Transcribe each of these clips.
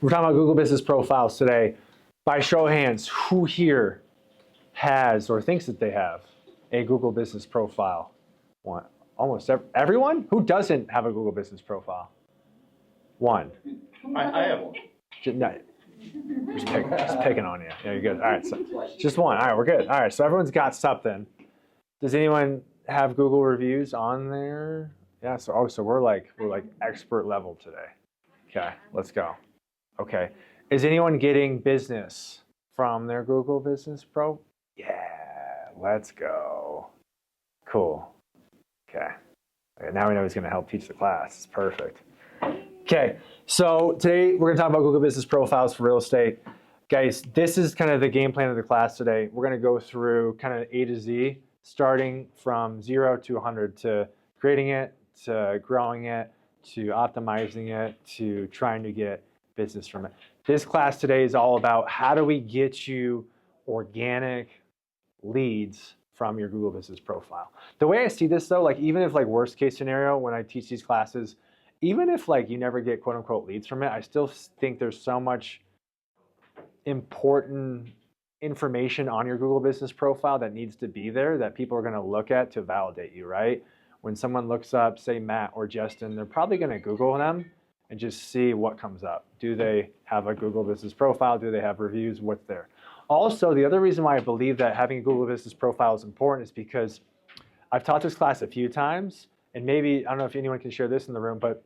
We're talking about Google Business Profiles today. By show of hands, who here has or thinks that they have a Google Business Profile? One. Almost everyone? Who doesn't have a Google Business Profile? One. I have one. Just picking on you. Yeah, you're good. All right, so just one. All right, we're good. All right, so everyone's got something. Does anyone have Google reviews on there? Yeah, so we're like expert level today. Okay, let's go. Okay, is anyone getting business from their Google Business Pro? Yeah, let's go. Cool. Okay, now we know he's going to help teach the class. It's perfect. Okay, so today we're going to talk about Google Business Profiles for real estate. Guys, this is kind of the game plan of the class today. We're going to go through kind of A to Z, starting from 0 to 100, to creating it, to growing it, to optimizing it, to trying to get business from it. This class today is all about how do we get you organic leads from your Google Business Profile. The way I see this though, like even if like worst case scenario, when I teach these classes, even if like you never get quote unquote leads from it, I still think there's so much important information on your Google Business Profile that needs to be there that people are going to look at to validate you, right? When someone looks up, say Matt or Justin, they're probably going to Google them and just see what comes up. Do they have a Google Business Profile? Do they have reviews? What's there? Also, the other reason why I believe that having a Google Business Profile is important is because I've taught this class a few times, and maybe, I don't know if anyone can share this in the room, but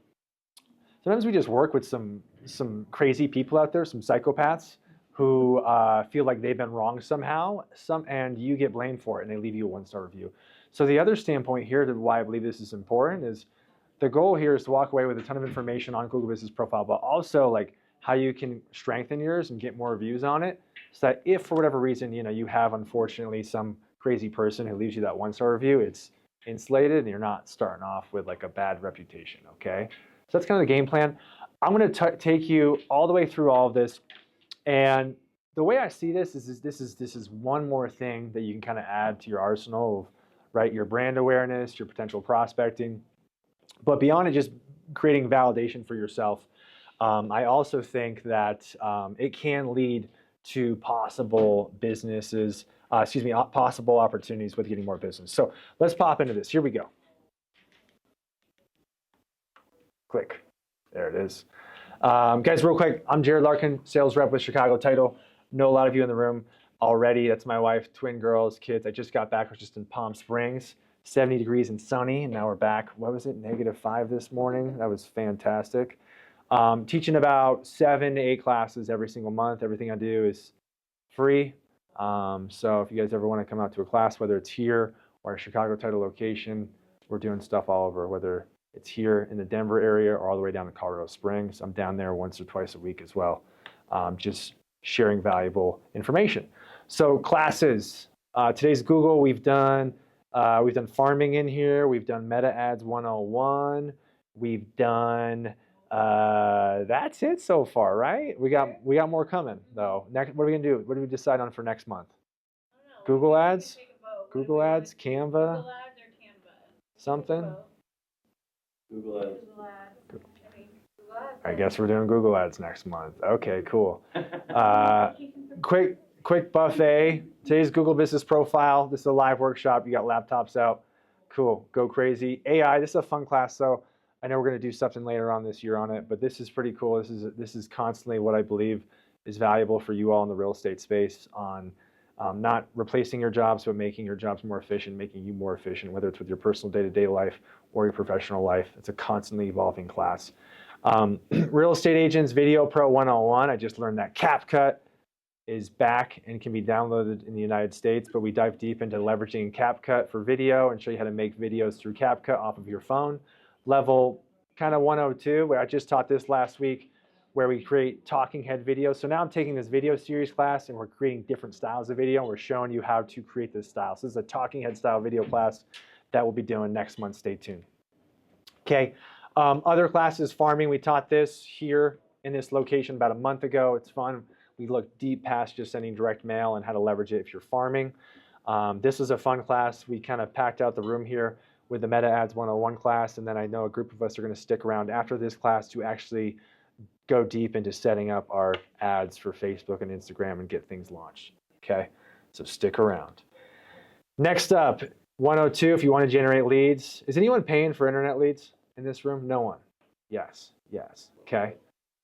sometimes we just work with some crazy people out there, some psychopaths who feel like they've been wrong somehow, and you get blamed for it, and they leave you a 1-star review. So the other standpoint here to why I believe this is important is the goal here is to walk away with a ton of information on Google Business Profile, but also like how you can strengthen yours and get more reviews on it, so that if for whatever reason you have unfortunately some crazy person who leaves you that 1-star review, it's insulated and you're not starting off with like a bad reputation. Okay, so that's kind of the game plan. I'm going to take you all the way through all of this, and the way I see this is this is one more thing that you can kind of add to your arsenal of, right, your brand awareness, your potential prospecting. But beyond it just creating validation for yourself, I also think that it can lead to possible businesses, possible opportunities with getting more business. So let's pop into this. Here we go. Click. There it is. Guys, real quick, I'm Jared Larkin, sales rep with Chicago Title. Know a lot of you in the room already. That's my wife, twin girls, kids. I just got back. I was just in Palm Springs, 70 degrees and sunny, and now we're back. What was it, -5 this morning? That was fantastic. Teaching about 7 to 8 classes every single month. Everything I do is free. So if you guys ever want to come out to a class, whether it's here or a Chicago Title location, we're doing stuff all over, whether it's here in the Denver area or all the way down to Colorado Springs. I'm down there once or twice a week as well, just sharing valuable information. So classes, today's Google, we've done farming in here. We've done Meta Ads 101. We've done, that's it so far, right? We got more coming though. Next, what are we gonna do? What do we decide on for next month? Google Ads? Google Ads, Canva? Google Ads or Canva? Something? Google Ads. I guess we're doing Google Ads next month. Okay, cool. Quick buffet. Today's Google Business Profile. This is a live workshop. You got laptops out. Cool. Go crazy. AI. This is a fun class. So I know we're going to do something later on this year on it, but this is pretty cool. This is constantly what I believe is valuable for you all in the real estate space on not replacing your jobs, but making your jobs more efficient, making you more efficient, whether it's with your personal day-to-day life or your professional life. It's a constantly evolving class. Real Estate Agents Video Pro 101. I just learned that CapCut is back and can be downloaded in the United States, but we dive deep into leveraging CapCut for video and show you how to make videos through CapCut off of your phone. Level kind of 102, where I just taught this last week, where we create talking head videos. So now I'm taking this video series class and we're creating different styles of video and we're showing you how to create this style. So this is a talking head style video class that we'll be doing next month. Stay tuned. Okay, other classes, farming. We taught this here in this location about a month ago. It's fun. We looked deep past just sending direct mail and how to leverage it if you're farming. This is a fun class. We kind of packed out the room here with the Meta Ads 101 class, and then I know a group of us are going to stick around after this class to actually go deep into setting up our ads for Facebook and Instagram and get things launched. Okay, so stick around. Next up, 102, if you want to generate leads. Is anyone paying for internet leads in this room? No one. Yes, yes. Okay,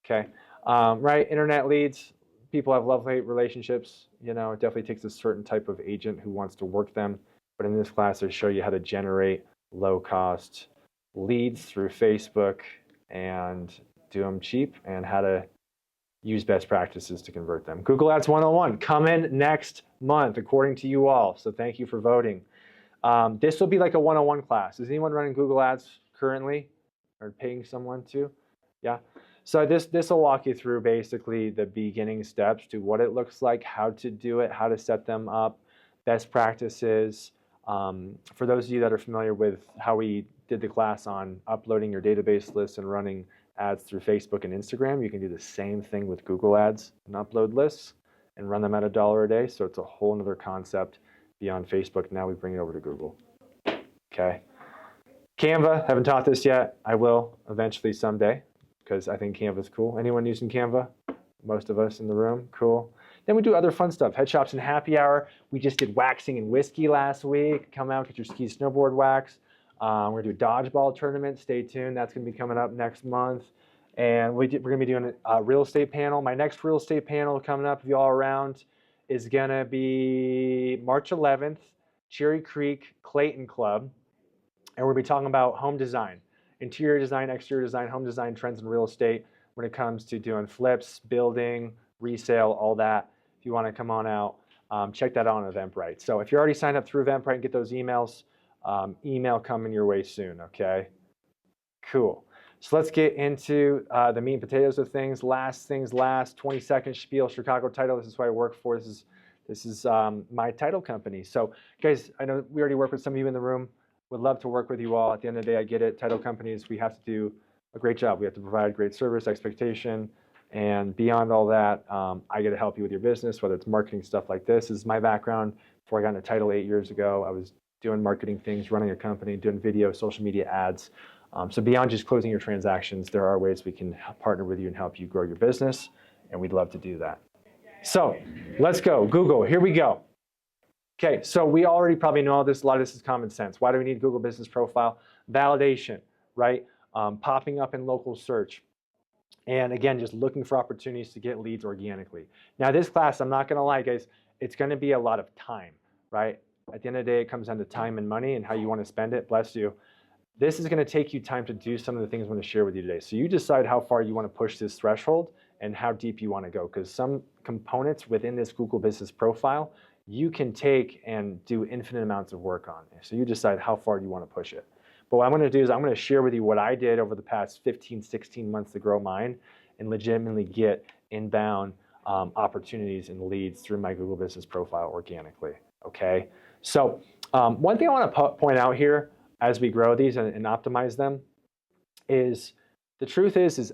okay. Right, internet leads, people have love-hate relationships. You know, it definitely takes a certain type of agent who wants to work them. But in this class, I show you how to generate low-cost leads through Facebook and do them cheap, and how to use best practices to convert them. Google Ads 101 coming next month, according to you all. So thank you for voting. This will be like a 101 class. Is anyone running Google Ads currently or paying someone to? Yeah. So this will walk you through basically the beginning steps to what it looks like, how to do it, how to set them up, best practices. For those of you that are familiar with how we did the class on uploading your database lists and running ads through Facebook and Instagram, you can do the same thing with Google Ads and upload lists and run them at $1 a day. So it's a whole nother concept beyond Facebook. Now we bring it over to Google. Okay. Canva, haven't taught this yet. I will eventually someday because I think Canva is cool. Anyone using Canva? Most of us in the room, cool. Then we do other fun stuff, head shops and happy hour. We just did waxing and whiskey last week. Come out, get your ski snowboard wax. We're gonna do a dodgeball tournament. Stay tuned. That's gonna be coming up next month. And we're gonna be doing a real estate panel. My next real estate panel coming up, if y'all are around, is gonna be March 11th, Cherry Creek Clayton Club. And we're gonna be talking about home design, interior design, exterior design, home design trends in real estate when it comes to doing flips, building, resale, all that. If you wanna come on out, check that out on Eventbrite. So if you're already signed up through Eventbrite and get those emails, email coming your way soon, okay? Cool. So let's get into the meat and potatoes of things. Last things last, 20-second spiel, Chicago Title. This is who I work for. This is my title company. So guys, I know we already work with some of you in the room. Would love to work with you all. At the end of the day, I get it. Title companies, we have to do a great job. We have to provide great service, expectation, and beyond all that, I get to help you with your business, whether it's marketing stuff like this. This is my background. Before I got into title 8 years ago, I was doing marketing things, running a company, doing video, social media ads. So beyond just closing your transactions, there are ways we can partner with you and help you grow your business, and we'd love to do that. So let's go. Google, here we go. Okay, so we already probably know all this. A lot of this is common sense. Why do we need Google Business Profile? Validation, right? Popping up in local search. And again, just looking for opportunities to get leads organically. Now this class, I'm not gonna lie, guys, it's gonna be a lot of time, right? At the end of the day, it comes down to time and money and how you want to spend it. Bless you. This is going to take you time to do some of the things I want to share with you today. So you decide how far you want to push this threshold and how deep you want to go. Because some components within this Google Business Profile, you can take and do infinite amounts of work on. So you decide how far you want to push it. But what I'm going to do is I'm going to share with you what I did over the past 15, 16 months to grow mine and legitimately get inbound opportunities and leads through my Google Business Profile organically. Okay. So one thing I want to point out here as we grow these and optimize them is the truth is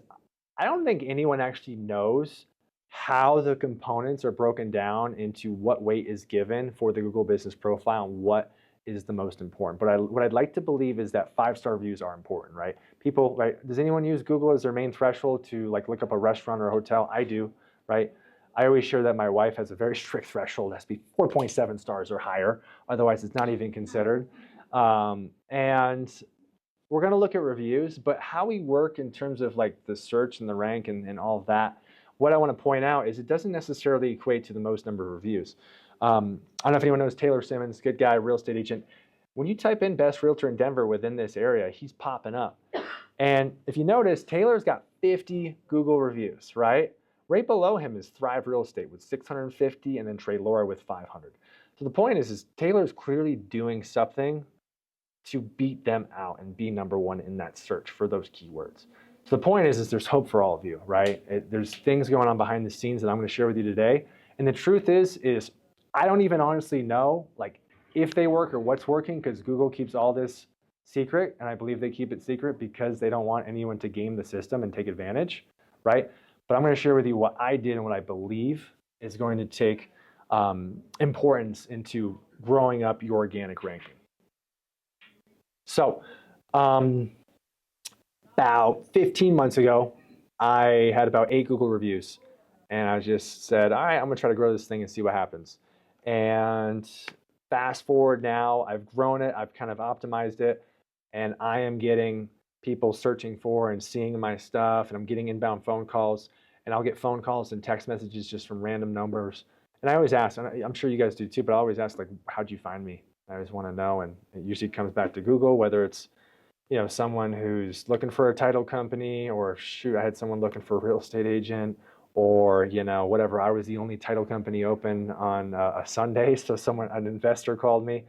I don't think anyone actually knows how the components are broken down into what weight is given for the Google Business Profile and what is the most important. But what I'd like to believe is that 5-star reviews are important, right? People, right? Does anyone use Google as their main threshold to like look up a restaurant or a hotel? I do, right? I always share that my wife has a very strict threshold. It has to be 4.7 stars or higher. Otherwise, it's not even considered. And we're going to look at reviews, but how we work in terms of like the search and the rank and all of that, what I want to point out is it doesn't necessarily equate to the most number of reviews. I don't know if anyone knows Taylor Simmons, good guy, real estate agent. When you type in best realtor in Denver within this area, he's popping up. And if you notice, Taylor's got 50 Google reviews, right? Right below him is Thrive Real Estate with 650 and then Trey Laura with 500. So the point is Taylor's clearly doing something to beat them out and be number one in that search for those keywords. So the point is there's hope for all of you, right? There's things going on behind the scenes that I'm going to share with you today. And the truth is I don't even honestly know like if they work or what's working because Google keeps all this secret. And I believe they keep it secret because they don't want anyone to game the system and take advantage, right? But I'm going to share with you what I did and what I believe is going to take importance into growing up your organic ranking. So about 15 months ago, I had about 8 Google reviews. And I just said, all right, I'm gonna try to grow this thing and see what happens. And fast forward now, I've grown it, I've kind of optimized it, and I am getting people searching for and seeing my stuff, and I'm getting inbound phone calls, and I'll get phone calls and text messages just from random numbers. And I always ask, and I'm sure you guys do too, but I always ask, like, how'd you find me? I always want to know, and it usually comes back to Google, whether it's someone who's looking for a title company, or shoot, I had someone looking for a real estate agent, or whatever. I was the only title company open on a Sunday, so an investor called me.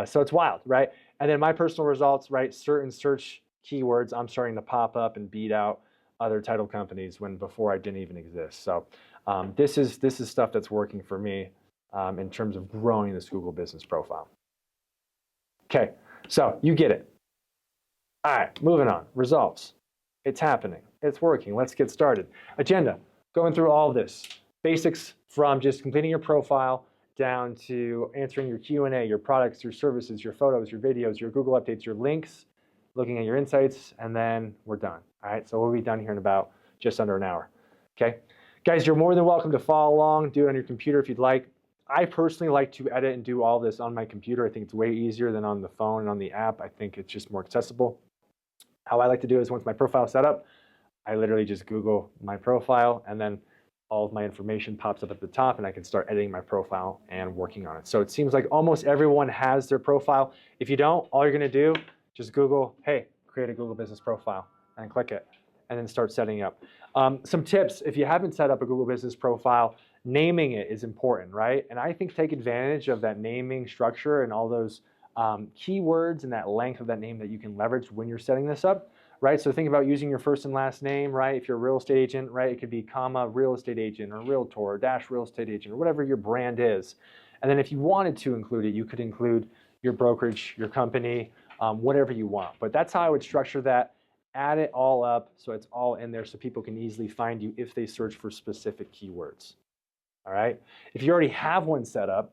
So it's wild, right? And then my personal results, right? Certain search keywords, I'm starting to pop up and beat out other title companies when before I didn't even exist. So this is stuff that's working for me in terms of growing this Google business profile. Okay, so you get it. All right, moving on. Results. It's happening. It's working. Let's get started. Agenda. Going through all of this. Basics from just completing your profile down to answering your Q&A, your products, your services, your photos, your videos, your Google updates, your links, looking at your insights, and then we're done. All right, so we'll be done here in about just under an hour. Okay, guys, you're more than welcome to follow along, do it on your computer if you'd like. I personally like to edit and do all this on my computer. I think it's way easier than on the phone and on the app. I think it's just more accessible. How I like to do it is once my profile is set up, I literally just Google my profile, and then all of my information pops up at the top, and I can start editing my profile and working on it. So it seems like almost everyone has their profile. If you don't, all you're gonna do, just Google, hey, create a Google business profile, and click it, and then start setting up. Some tips, if you haven't set up a Google business profile, naming it is important, right? And I think take advantage of that naming structure and all those keywords and that length of that name that you can leverage when you're setting this up, right? So think about using your first and last name, right? If you're a real estate agent, right? It could be comma real estate agent or realtor or dash real estate agent or whatever your brand is. And then if you wanted to include it, you could include your brokerage, your company, whatever you want. But that's how I would structure that. Add it all up so it's all in there so people can easily find you if they search for specific keywords. All right? If you already have one set up,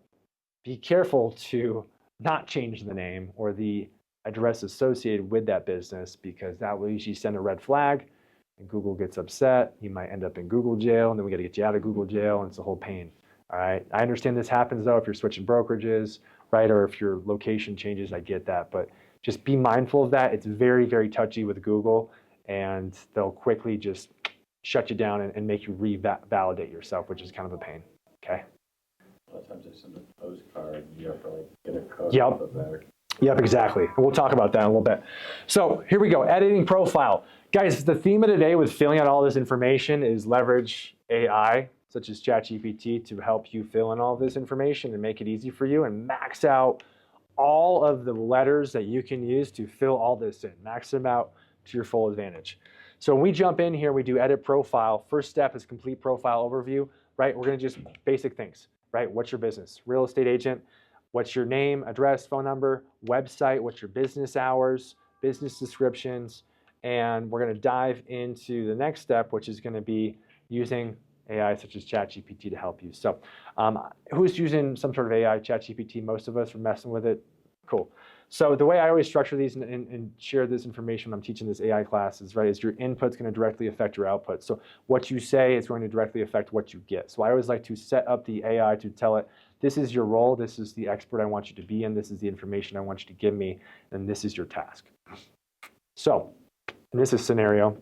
be careful to not change the name or the address associated with that business, because that will usually send a red flag and Google gets upset. You might end up in Google jail, and then we got to get you out of Google jail, and it's a whole pain. All right. I understand this happens though if you're switching brokerages, right? Or if your location changes, I get that. But just be mindful of that. It's very, very touchy with Google, and they'll quickly just shut you down and make you revalidate yourself, which is kind of a pain. Okay. A lot of times they send a postcard and you have to like get a code Yep. off of there. Yep, exactly. And we'll talk about that in a little bit. So here we go, editing profile. Guys, the theme of today with filling out all this information is leverage AI, such as ChatGPT, to help you fill in all this information and make it easy for you and max out all of the letters that you can use to fill all this in. Max them out to your full advantage. So when we jump in here, we do edit profile. First step is complete profile overview, right? We're gonna just basic things, right? What's your business? Real estate agent. What's your name, address, phone number, website, what's your business hours, business descriptions, and we're going to dive into the next step, which is going to be using AI such as ChatGPT to help you. So who's using some sort of AI, ChatGPT? Most of us are messing with it. Cool. So the way I always structure these and share this information when I'm teaching this AI class is, right, is your input's going to directly affect your output. So what you say is going to directly affect what you get. So I always like to set up the AI to tell it, this is your role, this is the expert I want you to be in, this is the information I want you to give me, and this is your task. So in this scenario,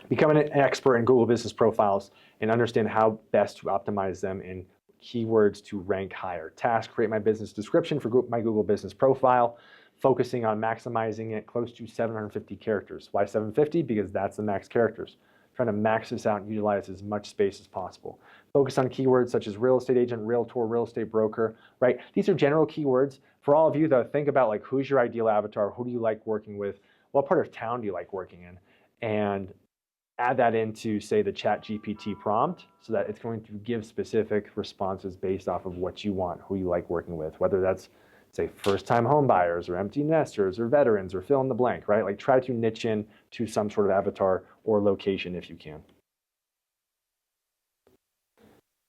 become an expert in Google business profiles and understand how best to optimize them in keywords to rank higher. Task, create my business description for my Google business profile, focusing on maximizing it close to 750 characters. Why 750? Because that's the max characters. Trying to max this out and utilize as much space as possible. Focus on keywords such as real estate agent, realtor, real estate broker, right? These are general keywords. For all of you, though, think about like who's your ideal avatar? Who do you like working with? What part of town do you like working in? And add that into, say, the ChatGPT prompt so that it's going to give specific responses based off of what you want, who you like working with, whether that's, say, first-time home buyers or empty nesters or veterans or fill in the blank, right? Like try to niche in to some sort of avatar or location if you can.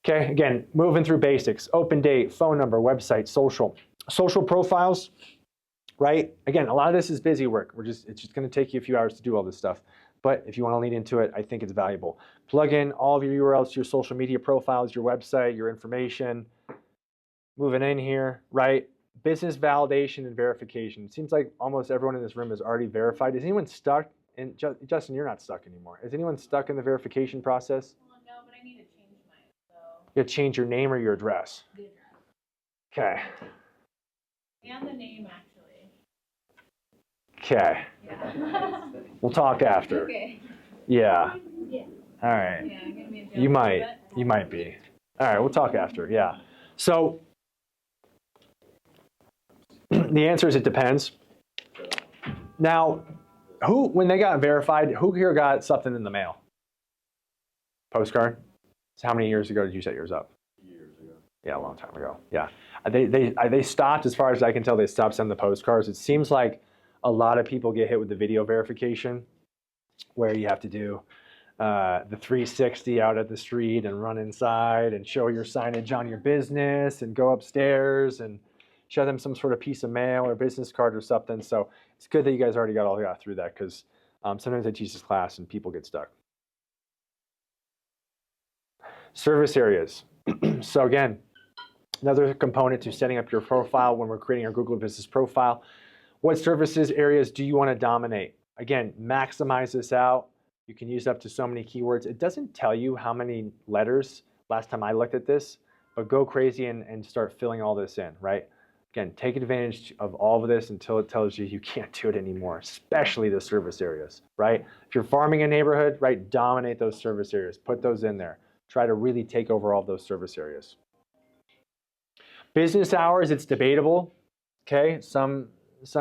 Okay, again, moving through basics, open date, phone number, website, social. Social profiles, right? Again, a lot of this is busy work. It's just gonna take you a few hours to do all this stuff. But if you want to lean into it, I think it's valuable. Plug in all of your URLs to your social media profiles, your website, your information. Moving in here, right? Business validation and verification. It seems like almost everyone in this room is already verified. Is anyone stuck? And Justin, you're not stuck anymore. Is anyone stuck in the verification process? Well, no, but I need to change mine, so. You have to change your name or your address. The address. Okay. And the name, actually. Okay. Yeah. We'll talk after. Okay. Yeah. Yeah. All right. Yeah, I'm gonna be in jail You for a might. bit. You might be. All right. We'll talk after. Yeah. So the answer is it depends. Now, when they got verified, who here got something in the mail? Postcard? So how many years ago did you set yours up? Years ago. Yeah, a long time ago. Yeah. They stopped, as far as I can tell, they stopped sending the postcards. It seems like a lot of people get hit with the video verification, where you have to do the 360 out at the street and run inside and show your signage on your business and go upstairs and show them some sort of piece of mail or business card or something. So it's good that you guys already got through that, because sometimes I teach this class and people get stuck. Service areas. So again, another component to setting up your profile when we're creating our Google Business Profile. What services areas do you want to dominate? Again, maximize this out. You can use up to so many keywords. It doesn't tell you how many letters last time I looked at this, but go crazy and start filling all this in, right? Again, take advantage of all of this until it tells you can't do it anymore, especially the service areas, right? If you're farming a neighborhood, right, dominate those service areas. Put those in there. Try to really take over all those service areas. Business hours, it's debatable, okay? Some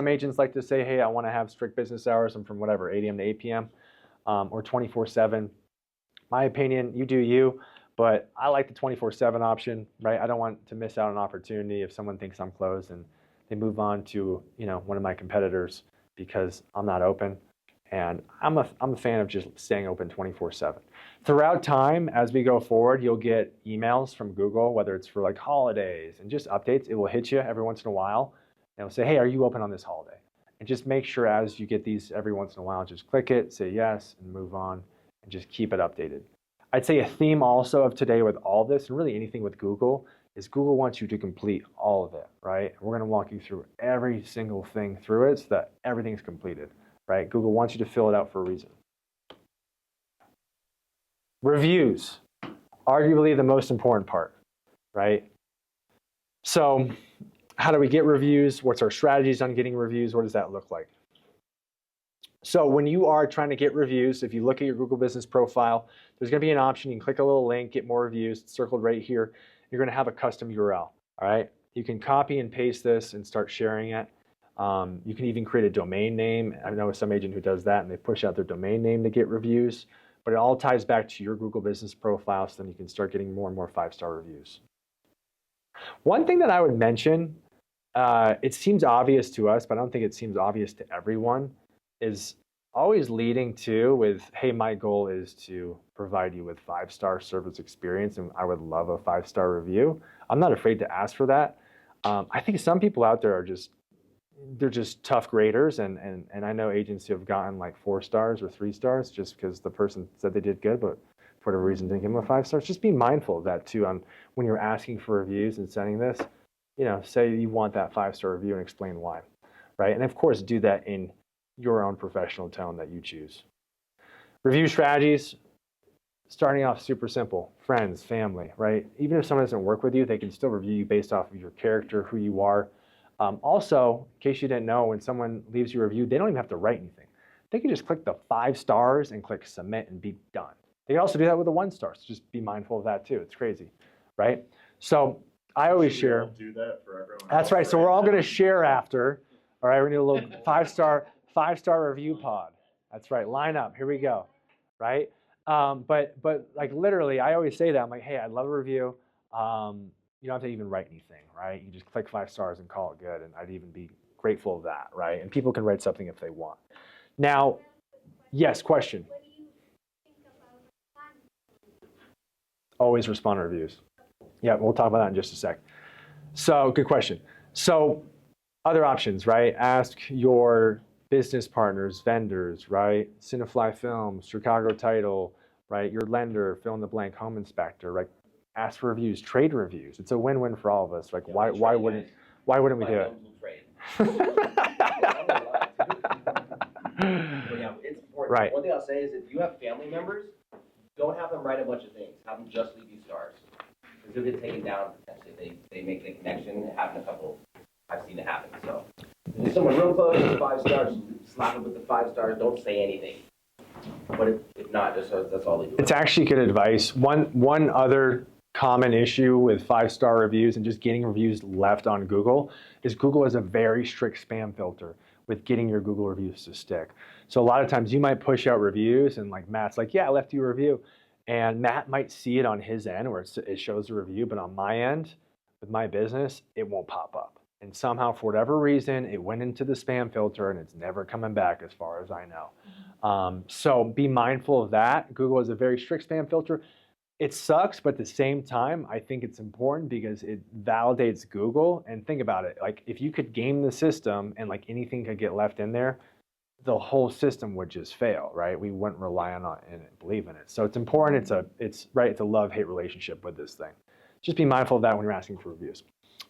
agents like to say, hey, I want to have strict business hours. I'm from whatever, 8 a.m. to 8 p.m. Or 24/7. My opinion, you do you, but I like the 24/7 option, right? I don't want to miss out on an opportunity if someone thinks I'm closed and they move on to, one of my competitors because I'm not open. And I'm a fan of just staying open 24/7. Throughout time, as we go forward, you'll get emails from Google, whether it's for like holidays and just updates. It will hit you every once in a while. And it'll say, hey, are you open on this holiday? And just make sure as you get these every once in a while, just click it, say yes, and move on, and just keep it updated. I'd say a theme also of today with all this, and really anything with Google, is Google wants you to complete all of it, right? We're going to walk you through every single thing through it so that everything's completed, right? Google wants you to fill it out for a reason. Reviews, arguably the most important part, right? So how do we get reviews? What's our strategies on getting reviews? What does that look like? So when you are trying to get reviews, if you look at your Google Business Profile, there's going to be an option. You can click a little link, get more reviews. It's circled right here. You're going to have a custom URL, all right? You can copy and paste this and start sharing it. You can even create a domain name. I know some agent who does that, and they push out their domain name to get reviews. But it all ties back to your Google Business Profile, so then you can start getting more and more 5-star reviews. One thing that I would mention, it seems obvious to us, but I don't think it seems obvious to everyone, is always leading to with, hey, my goal is to provide you with 5-star service experience, and I would love a 5-star review. I'm not afraid to ask for that. I think some people out there are they're just tough graders, and I know agents who have gotten like 4 stars or 3 stars just because the person said they did good, but for whatever reason didn't give them a 5 stars. Just be mindful of that too when you're asking for reviews and sending this. Say you want that 5-star review and explain why, right? And of course, do that in your own professional tone that you choose. Review strategies, starting off super simple. Friends, family, right? Even if someone doesn't work with you, they can still review you based off of your character, who you are. Also, in case you didn't know, when someone leaves you a review, they don't even have to write anything. They can just click the 5 stars and click submit and be done. They can also do that with the 1 star, so just be mindful of that too. It's crazy, right? So I always share. Do that for everyone. That's right. So we're all going to share after. All right, we're going to do a little 5-star review pod. That's right. Line up. Here we go. Right? But like literally, I always say that. I'm like, hey, I'd love a review. You don't have to even write anything, right? You just click 5 stars and call it good, and I'd even be grateful of that, right? And people can write something if they want. Now, yes, question. What do you think about fun? Always respond to reviews. Yeah, we'll talk about that in just a sec. So, good question. So, other options, right? Ask your business partners, vendors, right? Cinefly Films, Chicago Title, right? Your lender, fill in the blank, home inspector, right? Ask for reviews, trade reviews. It's a win-win for all of us. Like, why wouldn't we do it? But yeah, it's important. Right. One thing I'll say is if you have family members, don't have them write a bunch of things. Have them just leave you stars. Because they'll get taken down potentially. They make the connection. It happened a couple. I've seen it happen. So if someone real close is 5 stars, slap them with the 5 stars. Don't say anything. But if not, just that's all they do. It's actually good advice. One other common issue with 5-star reviews and just getting reviews left on Google is Google has a very strict spam filter with getting your Google reviews to stick. So a lot of times you might push out reviews and like Matt's like, yeah, I left you a review. And Matt might see it on his end where it shows the review, but on my end, with my business, it won't pop up. And somehow, for whatever reason, it went into the spam filter and it's never coming back as far as I know. So be mindful of that. Google has a very strict spam filter. It sucks, but at the same time, I think it's important because it validates Google. And think about it, like if you could game the system and like anything could get left in there, the whole system would just fail, right? We wouldn't rely on it and believe in it. So it's important. It's a love-hate relationship with this thing. Just be mindful of that when you're asking for reviews.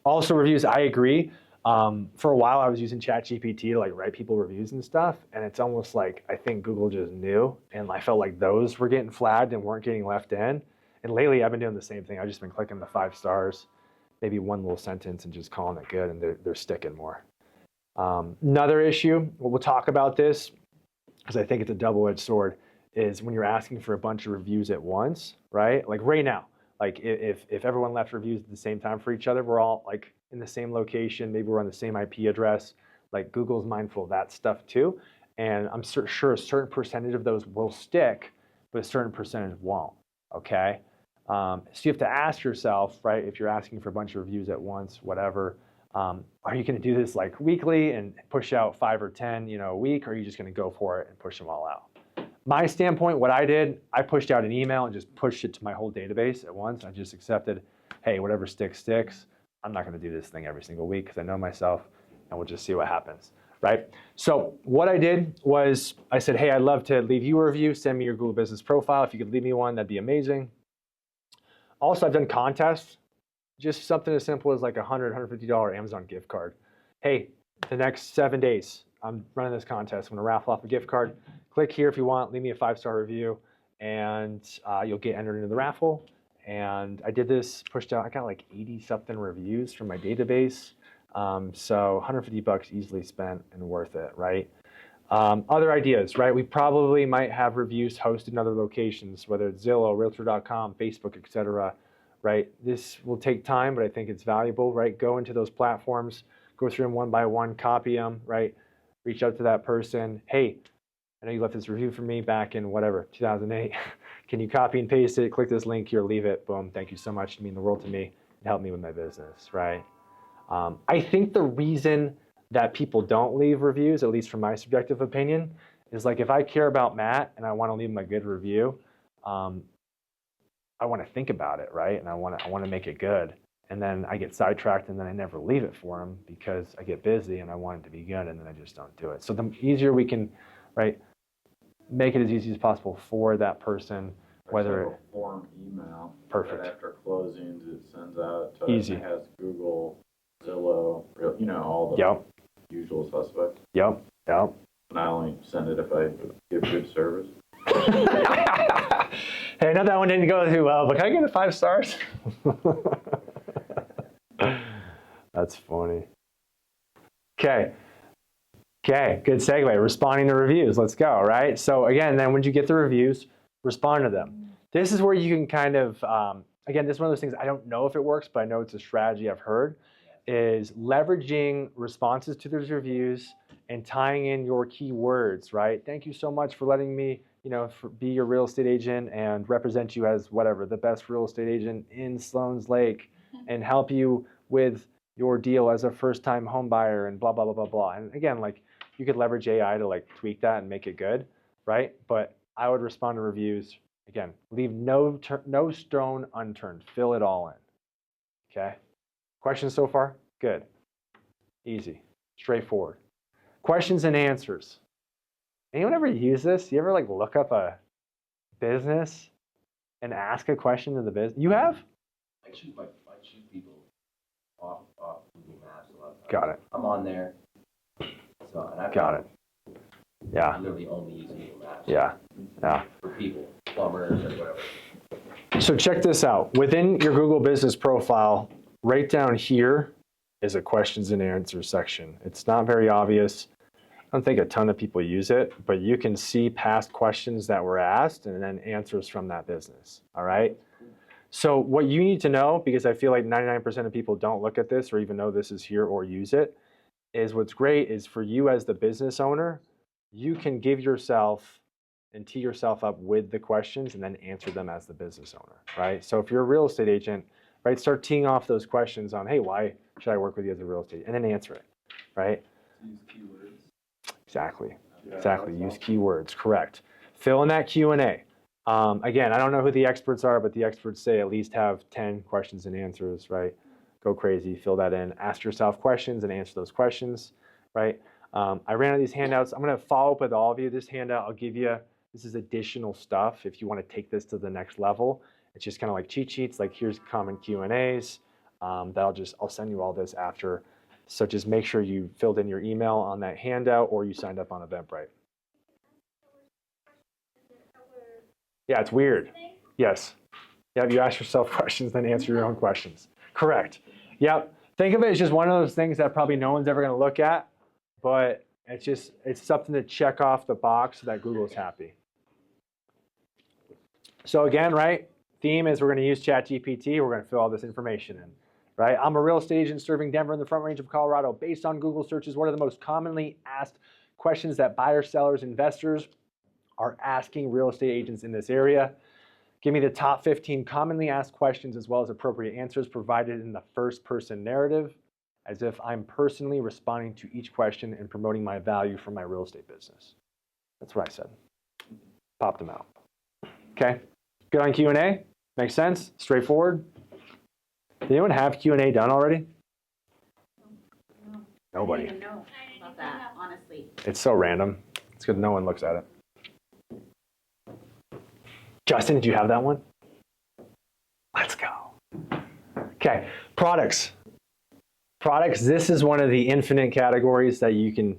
Also reviews, I agree. For a while, I was using ChatGPT to like write people reviews and stuff, and it's almost like I think Google just knew, and I felt like those were getting flagged and weren't getting left in. And lately, I've been doing the same thing. I've just been clicking the 5 stars, maybe one little sentence, and just calling it good, and they're sticking more. Another issue, we'll talk about this, because I think it's a double-edged sword, is when you're asking for a bunch of reviews at once, right? Like right now, like if everyone left reviews at the same time for each other, we're all like in the same location, maybe we're on the same IP address, like Google's mindful of that stuff too. And I'm sure a certain percentage of those will stick, but a certain percentage won't, okay? So you have to ask yourself, right, if you're asking for a bunch of reviews at once, whatever, are you going to do this like weekly and push out 5 or 10, a week, or are you just going to go for it and push them all out? My standpoint, what I did, I pushed out an email and just pushed it to my whole database at once. I just accepted, hey, whatever sticks, sticks. I'm not going to do this thing every single week because I know myself, and we'll just see what happens, right? So what I did was I said, hey, I'd love to leave you a review. Send me your Google Business Profile. If you could leave me one, that'd be amazing. Also, I've done contests, just something as simple as like a $100, $150 Amazon gift card. Hey, the next 7 days, I'm running this contest. I'm going to raffle off a gift card. Click here if you want, leave me a 5-star review, and you'll get entered into the raffle. And I did this, pushed out, I got like 80-something reviews from my database. So $150 easily spent and worth it, right? Other ideas, right? We probably might have reviews hosted in other locations, whether it's Zillow, Realtor.com, Facebook, etc. Right? This will take time, but I think it's valuable, right? Go into those platforms, go through them one by one, copy them, right? Reach out to that person. Hey, I know you left this review for me back in whatever, 2008. Can you copy and paste it? Click this link here, leave it, boom. Thank you so much. You mean the world to me. It helped me with my business, right? I think the reason that people don't leave reviews, at least from my subjective opinion, is like if I care about Matt and I want to leave him a good review, I want to think about it, right? And I want to make it good. And then I get sidetracked and then I never leave it for him because I get busy and I want it to be good and then I just don't do it. So the easier we can, right, make it as easy as possible for that person, whether a form email. Perfect. Right after closings, it sends out. Easy. It has Google, Zillow, all the Yep. usual suspects. Yep. And I only send it if I give good service. Hey, I know that one didn't go too well, but can I get a 5 stars? That's funny. Okay, good segue. Responding to reviews. Let's go, right? So again, then when you get the reviews, respond to them. This is where you can kind of, again, this is one of those things, I don't know if it works, but I know it's a strategy I've heard, is leveraging responses to those reviews and tying in your keywords, right? Thank you so much for letting me, be your real estate agent and represent you as whatever, the best real estate agent in Sloan's Lake and help you with your deal as a first-time home buyer and blah, blah, blah, blah, blah. And again, like you could leverage AI to like tweak that and make it good, right? But I would respond to reviews. Again, leave no stone unturned. Fill it all in, okay? Questions so far? Good. Easy. Straightforward. Questions and answers. Anyone ever use this? You ever like look up a business and ask a question to the business? You have? I choose people off Google Maps a lot of times. Got it. I'm on there. So, and I've Got it. Yeah. literally only use Google Maps. Yeah. For people, plumbers or whatever. So check this out. Within your Google Business profile, right down here is a questions and answers section. It's not very obvious. I don't think a ton of people use it, but you can see past questions that were asked and then answers from that business. All right. So what you need to know, because I feel like 99% of people don't look at this or even know this is here or use it, is what's great is for you as the business owner, you can give yourself and tee yourself up with the questions and then answer them as the business owner, right? So if you're a real estate agent, right, start teeing off those questions on, hey, why should I work with you as a real estate? And then answer it, right? Use keywords. Exactly. Yeah, Exactly. that's Use awesome. keywords. Correct. Fill in that Q&A. Again, I don't know who the experts are, but the experts say at least have 10 questions and answers, right? Go crazy. Fill that in. Ask yourself questions and answer those questions, right? I ran out of these handouts. I'm going to follow up with all of you. This handout I'll give you. This is additional stuff if you want to take this to the next level. It's just kind of like cheat sheets. Like here's common Q&As. I'll send you all this after. So just make sure you filled in your email on that handout or you signed up on Eventbrite. Yeah, it's weird. Yes. Yep, you ask yourself questions, then answer your own questions. Correct. Yep. Think of it as just one of those things that probably no one's ever going to look at, but it's something to check off the box so that Google's happy. So again, right, theme is we're going to use ChatGPT. We're going to fill all this information in, right? I'm a real estate agent serving Denver in the Front Range of Colorado. Based on Google searches, what are the most commonly asked questions that buyers, sellers, investors are asking real estate agents in this area? Give me the top 15 commonly asked questions as well as appropriate answers provided in the first person narrative, as if I'm personally responding to each question and promoting my value for my real estate business. That's what I said. Pop them out. Okay, good on Q&A? Makes sense? Straightforward? Did anyone have Q&A done already? Nobody. I didn't even know about that, honestly. It's so random. It's good no one looks at it. Justin, did you have that one? Let's go. Okay, products. Products, this is one of the infinite categories that you can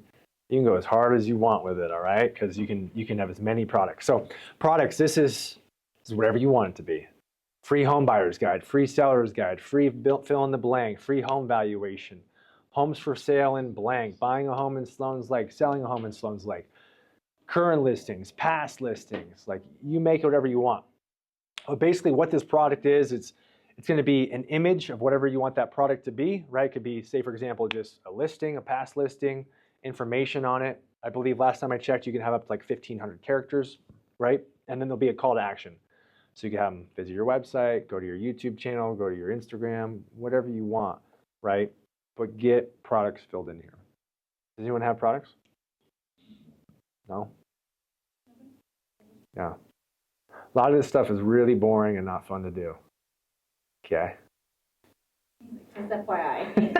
go as hard as you want with it, all right? Because you can have as many products. So products, this is whatever you want it to be. Free home buyer's guide, free seller's guide, free fill in the blank, free home valuation, homes for sale in blank, buying a home in Sloan's Lake, selling a home in Sloan's Lake, current listings, past listings, like you make it whatever you want. But basically what this product is, it's going to be an image of whatever you want that product to be, right? It could be, say, for example, just a listing, a past listing, information on it. I believe last time I checked, you can have up to like 1,500 characters, right? And then there'll be a call to action. So you can have them visit your website, go to your YouTube channel, go to your Instagram, whatever you want, right? But get products filled in here. Does anyone have products? No? Yeah. A lot of this stuff is really boring and not fun to do. Okay. Just FYI.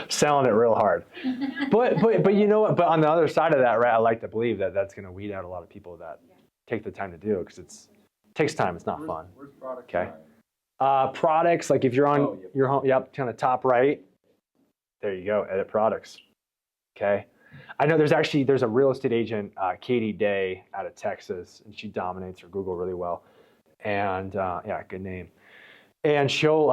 Selling it real hard. But you know what? But on the other side of that, right, I like to believe that that's going to weed out a lot of people that take the time to do it because it takes time. It's not fun. Where's product? Okay. Products, like if you're on yep. your home, yep, kind of top right. There you go. Edit products. Okay. I know there's a real estate agent, Katie Day, out of Texas, and she dominates her Google really well. And yeah, good name. And she'll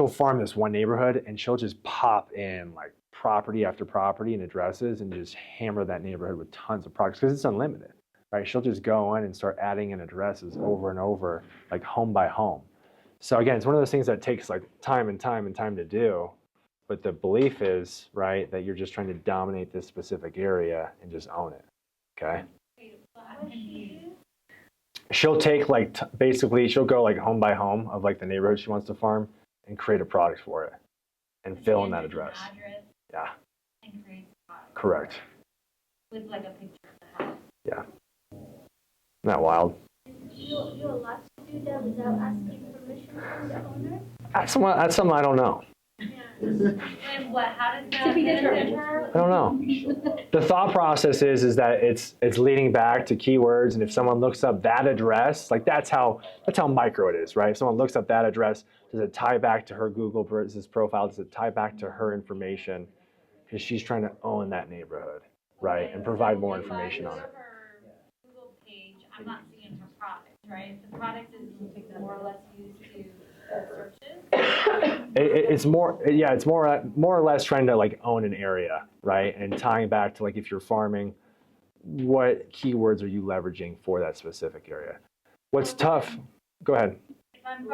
farm this one neighborhood, and she'll just pop in like property after property and addresses, and just hammer that neighborhood with tons of products because it's unlimited, right? She'll just go in and start adding in addresses over and over, like home by home. So again, it's one of those things that takes like time and time and time to do. But the belief is, right, that you're just trying to dominate this specific area and just own it, okay? She'll take like, basically, she'll go like home by home of like the neighborhood she wants to farm and create a product for it and fill in that address. Yeah. And create the product. Correct. With like a picture of the house. Yeah. Isn't that wild? You're allowed to do that without asking permission from the owner? That's something I don't know. Yeah. And what, how does To that be benefit determined. her? I don't know. The thought process is that it's leading back to keywords, and if someone looks up that address, like that's how micro it is, right? If someone looks up that address, does it tie back to her Google business profile? Does it tie back to her information? Because she's trying to own that neighborhood, right, and provide more information on it. If I go to her Google page, I'm not seeing her product, right? The product is more or less used to searches. It's more, yeah, it's more or less trying to like own an area, right, and tying back to like if you're farming, what keywords are you leveraging for that specific area? What's tough? Go ahead. If I'm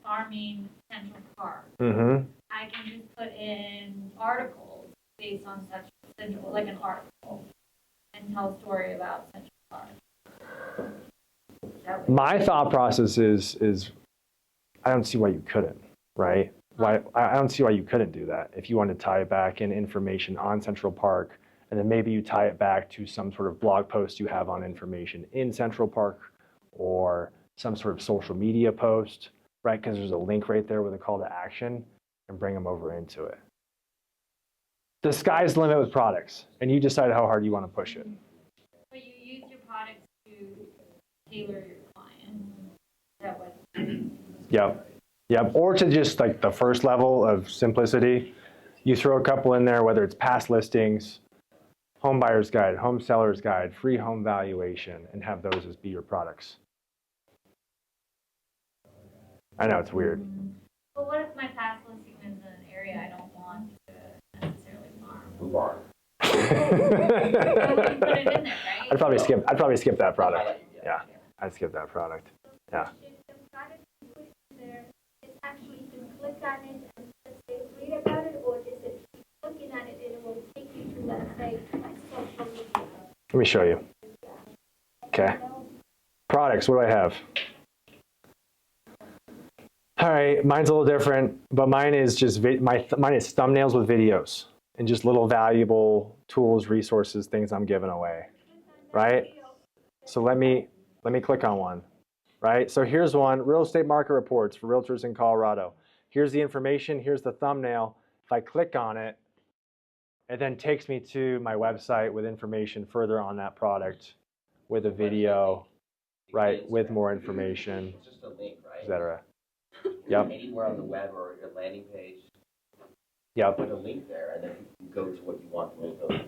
farming Central Park, Mm-hmm. I can just put in articles based on such central, like an article, and tell a story about Central Park. That would- My thought process is I don't see why you couldn't, right? I don't see why you couldn't do that if you want to tie it back in information on Central Park, and then maybe you tie it back to some sort of blog post you have on information in Central Park, or some sort of social media post, right? Because there's a link right there with a call to action, and bring them over into it. The sky's the limit with products, and you decide how hard you want to push it. But you use your products to tailor your client. That way. Yep. Yep. Or to just like the first level of simplicity, you throw a couple in there, whether it's past listings, home buyer's guide, home seller's guide, free home valuation, and have those as be your products. I know it's weird. But what if my past listing is in an area I don't want to necessarily farm? Move on. I wouldn't put it in there, right? I'd probably skip that product. Yeah, I'd skip that product. Yeah. If the product you put in there is actually you can click on it and let's say read about it, or is it looking at it and it will take you to, let's say, social media? Let me show you. Okay. Products, what do I have? All right, mine's a little different, but mine is just mine is thumbnails with videos and just little valuable tools, resources, things I'm giving away, right? So let me click on one, right? So here's one, real estate market reports for realtors in Colorado. Here's the information, here's the thumbnail. If I click on it, it then takes me to my website with information further on that product, with a video, right, with more information, It's just a link, right? etc. Yep. Anywhere on the web or your landing page, Yep. put a link there, and then you can go to what you want the link to.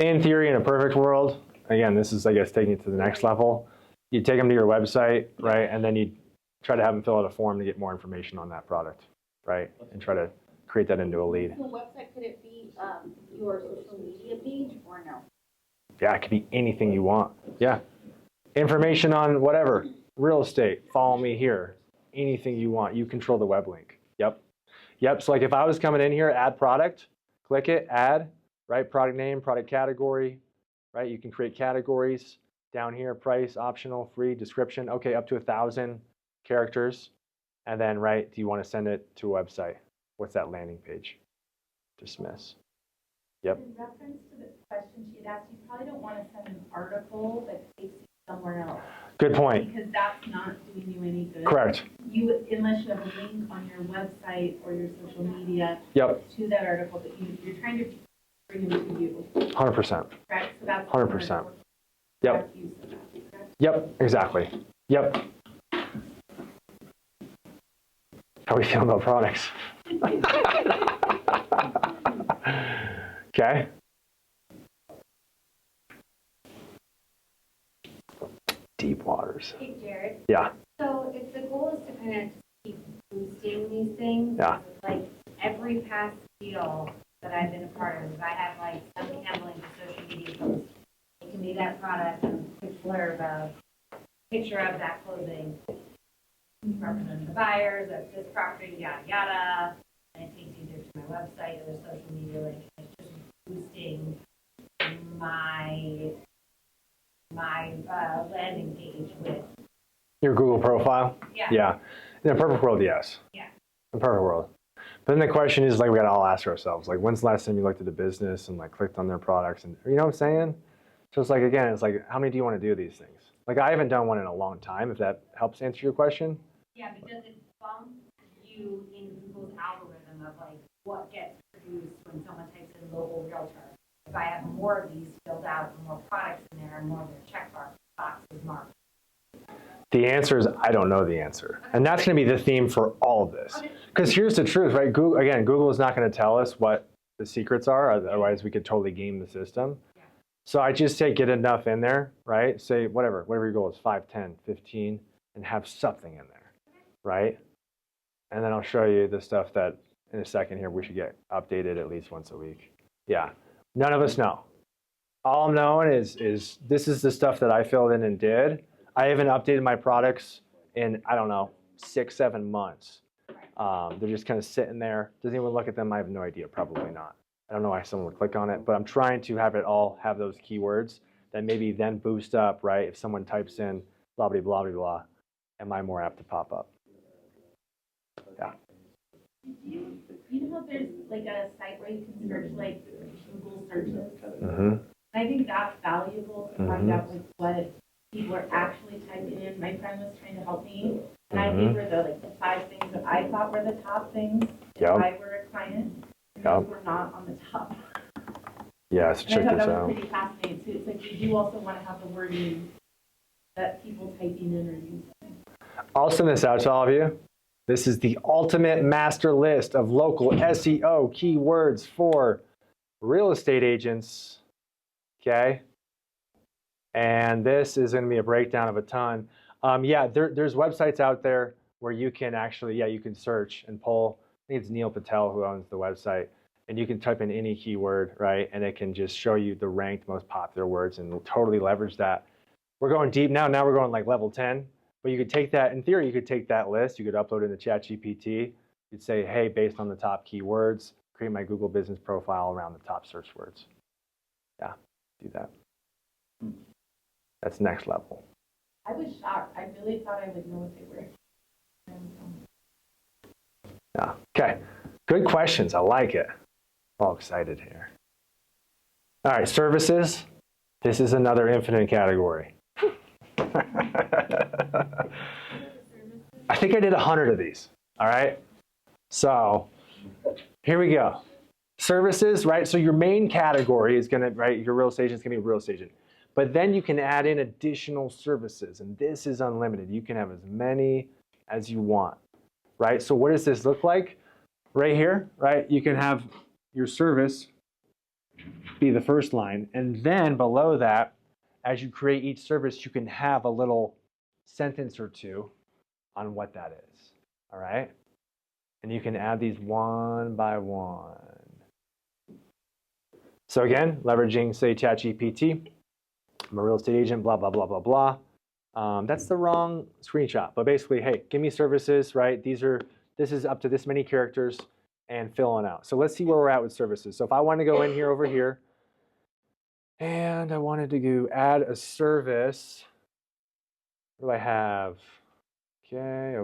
In theory, in a perfect world, again, this is, I guess, taking it to the next level. You take them to your website, right, and then you try to have them fill out a form to get more information on that product, right, and try to create that into a lead. The website, could it be your social media page or no? Yeah, it could be anything you want. Yeah. Information on whatever, real estate, follow me here, anything you want. You control the web link. Yep. Yep. So like if I was coming in here, add product, click it, add, right? Product name, product category, right? You can create categories down here, price, optional, free, description. Okay, up to 1,000 characters. And then, right, do you want to send it to a website? What's that landing page? Dismiss. Yep. In reference to the question she had asked, you probably don't want to send an article that takes you somewhere else, Good point. because that's not doing you any good. Correct. Unless you have a link on your website or your social media Yep. to that article, that you're trying to bring them to you, 100%. correct? So that's 100%. correct Yep. use of that, correct? Yep, exactly. Yep. How are we feeling about products? Okay. Deep waters. Hey, Jared. Yeah. So if the goal is to kind of keep boosting these things, Yeah. like every past deal that I've been a part of, if I have like some handling of social media posts, it can be that product and a quick blurb of picture of that closing, representing the buyers of this property, yada, yada, and it takes you either to my website or the social media link. It's just boosting my landing page with, Your Google profile? yeah. Yeah. In a perfect world, yes. Yeah. In a perfect world. But then the question is, like, we got to all ask ourselves, like, when's the last time you looked at a business and, like, clicked on their products? And, you know what I'm saying? So it's like, again, it's like, how many do you want to do these things? Like, I haven't done one in a long time, if that helps answer your question. Yeah, because it bumps you in Google's algorithm of like what gets produced when someone types in local realtor. If I have more of these filled out, and more products in there, and more of their boxes marked. The answer is I don't know the answer. And that's going to be the theme for all of this. Because here's the truth, right? Google, again, Google is not going to tell us what the secrets are, otherwise we could totally game the system. So I just say get enough in there, right? Say whatever your goal is, 5, 10, 15, and have something in there, right? And then I'll show you the stuff that in a second here we should get updated at least once a week. Yeah, none of us know. All I'm knowing is this is the stuff that I filled in and did. I haven't updated my products in, I don't know, 6, 7 months. They're just kind of sitting there. Does anyone look at them? I have no idea, probably not. I don't know why someone would click on it, but I'm trying to have it all have those keywords that maybe then boost up, right? If someone types in blah, blah, blah, blah, blah, am I more apt to pop up? Yeah. You know how there's like a site where you can search like Google searches? Mm-hmm. I think that's valuable to find out like what people are actually typing in. My friend was trying to help me, and I gave her the 5 things that I thought were the top things if Yep. I were a client. And Yep. those were not on the top. Yeah, so And check I thought this that out. was pretty fascinating too. It's like you do also want to have the wording that people typing in are using. I'll send this out to all of you. This is the ultimate master list of local SEO keywords for real estate agents, okay? And this is going to be a breakdown of a ton. Yeah, there's websites out there where you can actually, you can search and pull. I think it's Neil Patel who owns the website. And you can type in any keyword, right? And it can just show you the ranked most popular words and totally leverage that. We're going deep now. Now we're going like level 10. But you could take that, in theory, you could take that list. You could upload it into ChatGPT. You'd say, hey, based on the top keywords, create my Google business profile around the top search words. Yeah, do that. That's next level. I was shocked. I really thought I would know what they were. Yeah. Okay. Good questions. I like it. All excited here. All right, services. This is another infinite category. I think I did 100 of these. All right. So here we go. Services, right? So your main category is going to, right? Your real estate agent is going to be real estate agent. But then you can add in additional services, and this is unlimited. You can have as many as you want, right? So what does this look like? Right here, right? You can have your service be the first line, and then below that, as you create each service, you can have a little sentence or two on what that is, all right? And you can add these one by one. So again, leveraging, say, ChatGPT. I'm a real estate agent, blah, blah, blah, blah, blah. That's the wrong screenshot. But basically, hey, give me services, right? This is up to this many characters and fill it out. So let's see where we're at with services. So if I want to go in here over here, and I wanted to go add a service, what do I have? Okay.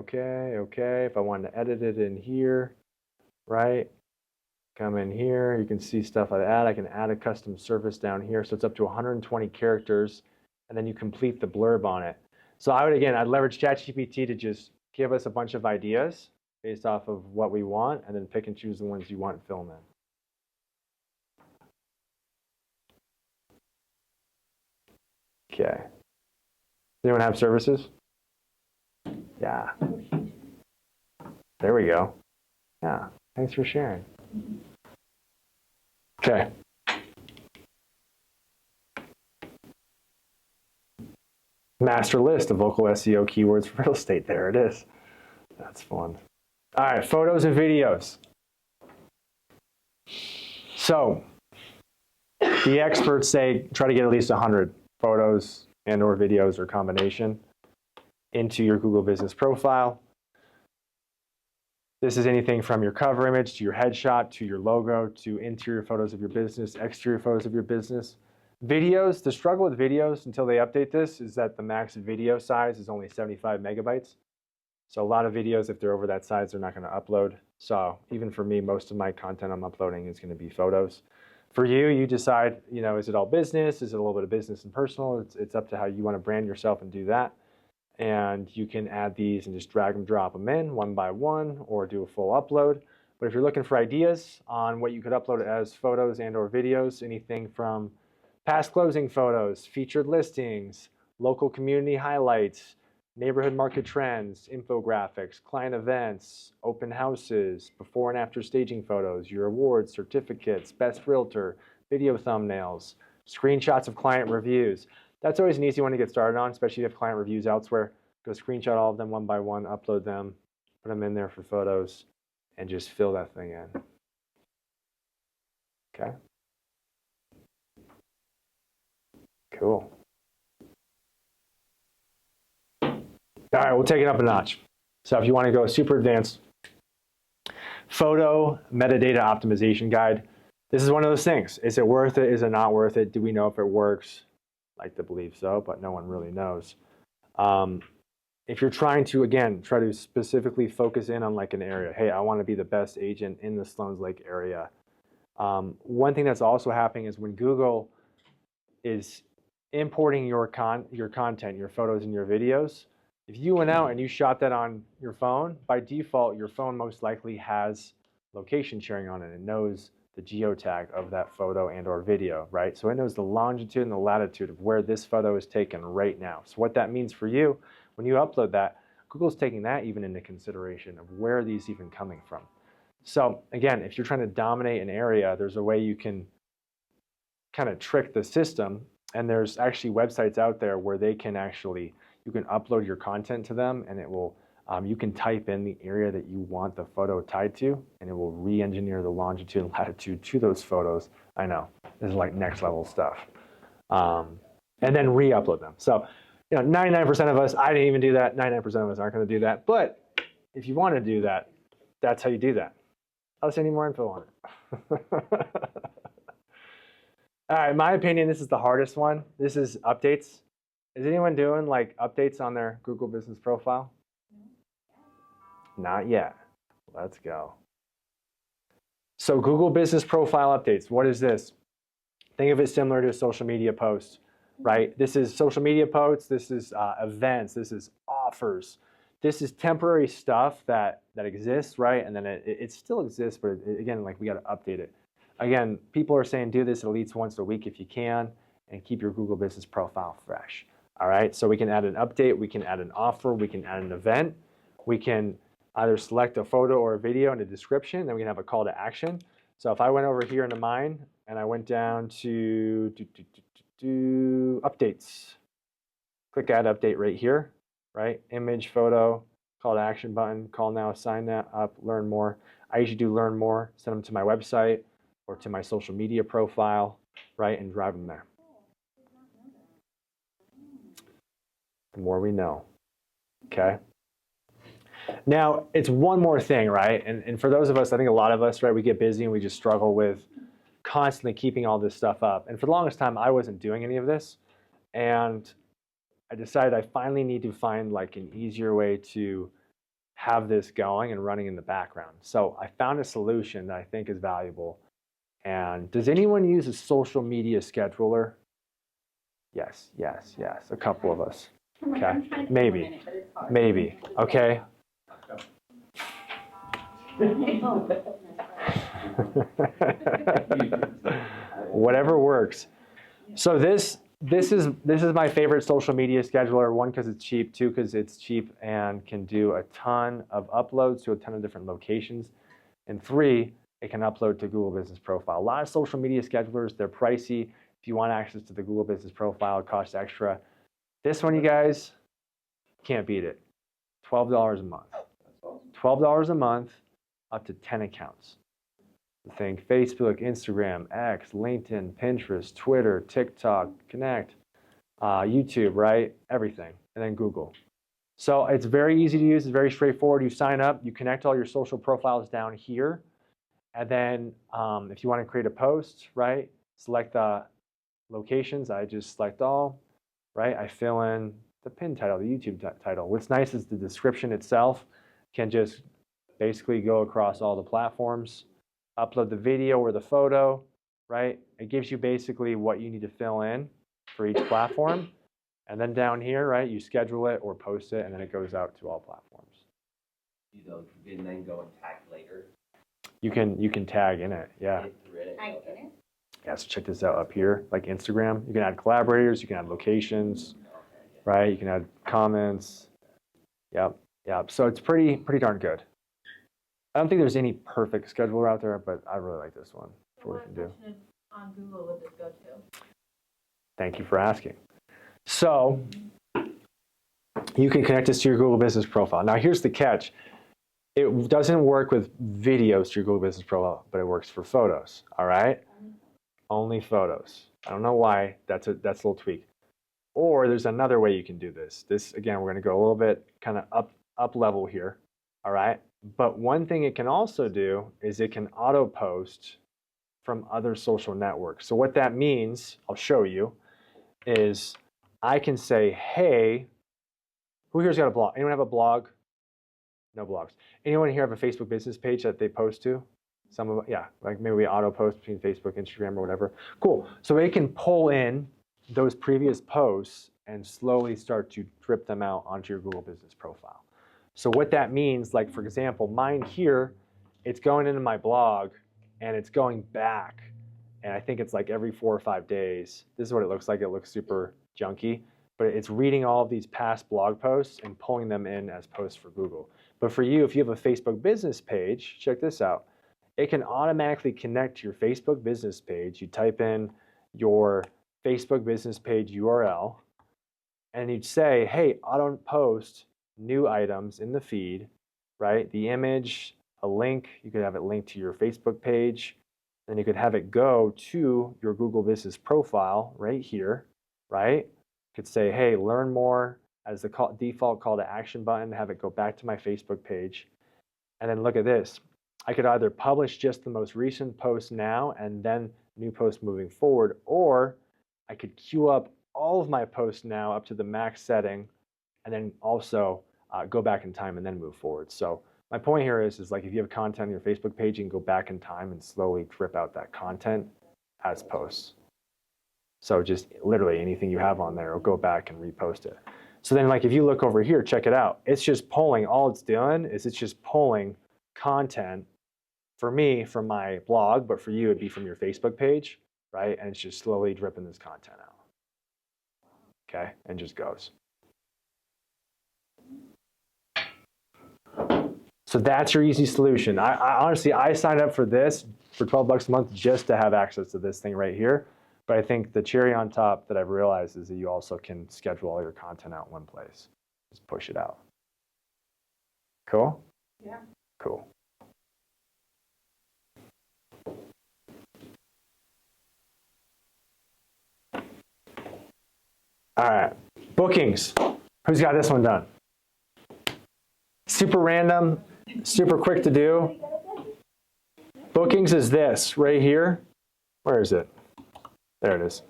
If I wanted to edit it in here, right? Come in here, you can see stuff like that. I can add a custom service down here. So it's up to 120 characters, and then you complete the blurb on it. So I'd leverage ChatGPT to just give us a bunch of ideas based off of what we want, and then pick and choose the ones you want and fill them in. Okay. Anyone have services? Yeah. There we go. Yeah. Thanks for sharing. Okay. Master list of local SEO keywords for real estate. There it is. That's fun. All right, photos and videos. So the experts say try to get at least 100 photos and or videos or combination into your Google business profile. This is anything from your cover image to your headshot to your logo to interior photos of your business, exterior photos of your business. Videos, the struggle with videos until they update this is that the max video size is only 75 megabytes. So a lot of videos, if they're over that size, they're not going to upload. So even for me, most of my content I'm uploading is going to be photos. For you, you decide, is it all business? Is it a little bit of business and personal? It's up to how you want to brand yourself and do that. And you can add these and just drag and drop them in one by one or do a full upload. But if you're looking for ideas on what you could upload as photos and or videos, anything from past closing photos, featured listings, local community highlights, neighborhood market trends, infographics, client events, open houses, before and after staging photos, your awards, certificates, best realtor, video thumbnails, screenshots of client reviews. That's always an easy one to get started on, especially if you have client reviews elsewhere. Go screenshot all of them one by one, upload them, put them in there for photos, and just fill that thing in. Okay. Cool. All right, we'll take it up a notch. So if you want to go super advanced, photo metadata optimization guide. This is one of those things. Is it worth it? Is it not worth it? Do we know if it works? Like to believe so, but no one really knows. If you're trying to, again, try to specifically focus in on like an area, hey, I want to be the best agent in the Sloan's Lake area. One thing that's also happening is when Google is importing your content, your photos and your videos, if you went out and you shot that on your phone, by default, your phone most likely has location sharing on it. It knows the geotag of that photo and or video, right? So it knows the longitude and the latitude of where this photo is taken right now. So what that means for you, when you upload that, Google's taking that even into consideration of where are these even coming from. So again, if you're trying to dominate an area, there's a way you can kind of trick the system. And there's actually websites out there where they can actually, you can upload your content to them and it will, you can type in the area that you want the photo tied to and it will re-engineer the longitude and latitude to those photos. I know, this is like next level stuff. And then re-upload them. So, 99% of us, I didn't even do that. 99% of us aren't going to do that. But if you want to do that, that's how you do that. I'll send you more info on it. All right, in my opinion, this is the hardest one. This is updates. Is anyone doing like updates on their Google Business Profile? Not yet. Let's go. So Google Business Profile updates, what is this? Think of it similar to a social media post, right? This is social media posts, this is events, this is offers. This is temporary stuff that exists, right? And then it still exists, but again, like we got to update it. Again, people are saying do this at least once a week if you can, and keep your Google Business Profile fresh. All right, so we can add an update, we can add an offer, we can add an event, we can either select a photo or a video and a description, then we can have a call to action. So if I went over here into mine and I went down to updates, click add update right here, right? Image, photo, call to action button, call now, sign that up, learn more. I usually do learn more, send them to my website or to my social media profile, right? And drive them there. The more we know, okay? Now, it's one more thing, right? And for those of us, I think a lot of us, right, we get busy and we just struggle with constantly keeping all this stuff up. And for the longest time, I wasn't doing any of this. And I decided I finally need to find like an easier way to have this going and running in the background. So I found a solution that I think is valuable. And does anyone use a social media scheduler? Yes, yes, yes, a couple of us. Okay, maybe, maybe, okay. Whatever works. So this is my favorite social media scheduler. One, because it's cheap. Two, because it's cheap and can do a ton of uploads to a ton of different locations. And three, it can upload to Google Business Profile. A lot of social media schedulers, they're pricey. If you want access to the Google Business Profile, it costs extra. This one, you guys, can't beat it. $12 a month. $12 a month, up to 10 accounts. Think Facebook, Instagram, X, LinkedIn, Pinterest, Twitter, TikTok, Connect, YouTube, right? Everything. And then Google. So it's very easy to use. It's very straightforward. You sign up. You connect all your social profiles down here. And then if you want to create a post, right? Select the locations. I just select all, right? I fill in the pin title, the YouTube title. What's nice is the description itself can just basically go across all the platforms. Upload the video or the photo, right? It gives you basically what you need to fill in for each platform. And then down here, right, you schedule it or post it, and then it goes out to all platforms. You know, and then go and tag later. You can tag in it, yeah. Yeah, so check this out up here, like Instagram. You can add collaborators, you can add locations, right? You can add comments. Yep. So it's pretty darn good. I don't think there's any perfect scheduler out there, but I really like this one for what we can do. On Google would this go to? Thank you for asking. So you can connect this to your Google Business Profile. Now here's the catch. It doesn't work with videos to your Google Business Profile, but it works for photos, all right? Only photos. I don't know why, that's a little tweak. Or there's another way you can do this. This, again, we're gonna go a little bit kind of up level here, all right? But one thing it can also do is it can auto post from other social networks. So what that means, I'll show you, is I can say, hey, who here's got a blog? Anyone have a blog? No blogs. Anyone here have a Facebook business page that they post to? Some of, yeah, like maybe we auto post between Facebook, Instagram, or whatever. Cool. So it can pull in those previous posts and slowly start to drip them out onto your Google Business Profile. So what that means, like for example, mine here, it's going into my blog and it's going back. And I think it's like every 4 or 5 days. This is what it looks like. It looks super junky, but it's reading all of these past blog posts and pulling them in as posts for Google. But for you, if you have a Facebook business page, check this out. It can automatically connect to your Facebook business page. You type in your Facebook business page URL, and you'd say, hey, auto post new items in the feed, right? The image, a link, you could have it linked to your Facebook page, and you could have it go to your Google Business Profile right here, right? You could say, hey, learn more as the default call to action button, have it go back to my Facebook page. And then look at this. I could either publish just the most recent post now and then new posts moving forward, or I could queue up all of my posts now up to the max setting and then also go back in time and then move forward. So my point here is like if you have content on your Facebook page, you can go back in time and slowly drip out that content as posts. So just literally anything you have on there, will go back and repost it. So then like if you look over here, check it out. It's just pulling, all it's doing is it's just pulling content for me from my blog, but for you it'd be from your Facebook page, right? And it's just slowly dripping this content out. Okay, and just goes. So that's your easy solution. I honestly, I signed up for this for $12 a month just to have access to this thing right here. But I think the cherry on top that I've realized is that you also can schedule all your content out in one place. Just push it out. Cool? Yeah. Cool. All right, bookings. Who's got this one done? Super random, super quick to do. Bookings is this right here. Where is it? There it is.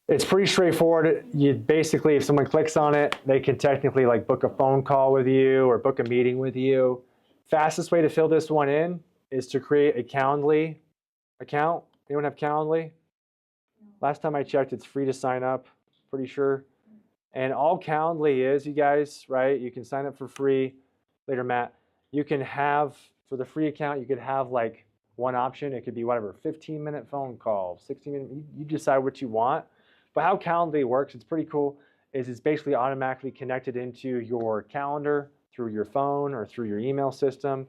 It's pretty straightforward. You basically, if someone clicks on it, they can technically like book a phone call with you or book a meeting with you. Fastest way to fill this one in is to create a Calendly account. Anyone have Calendly? Last time I checked, it's free to sign up, pretty sure. And all Calendly is, you guys, right? You can sign up for free. Later, Matt. You can have, for the free account, you could have like one option. It could be whatever, 15-minute phone call, 60-minute, you decide what you want. But how Calendly works, it's pretty cool, is it's basically automatically connected into your calendar through your phone or through your email system.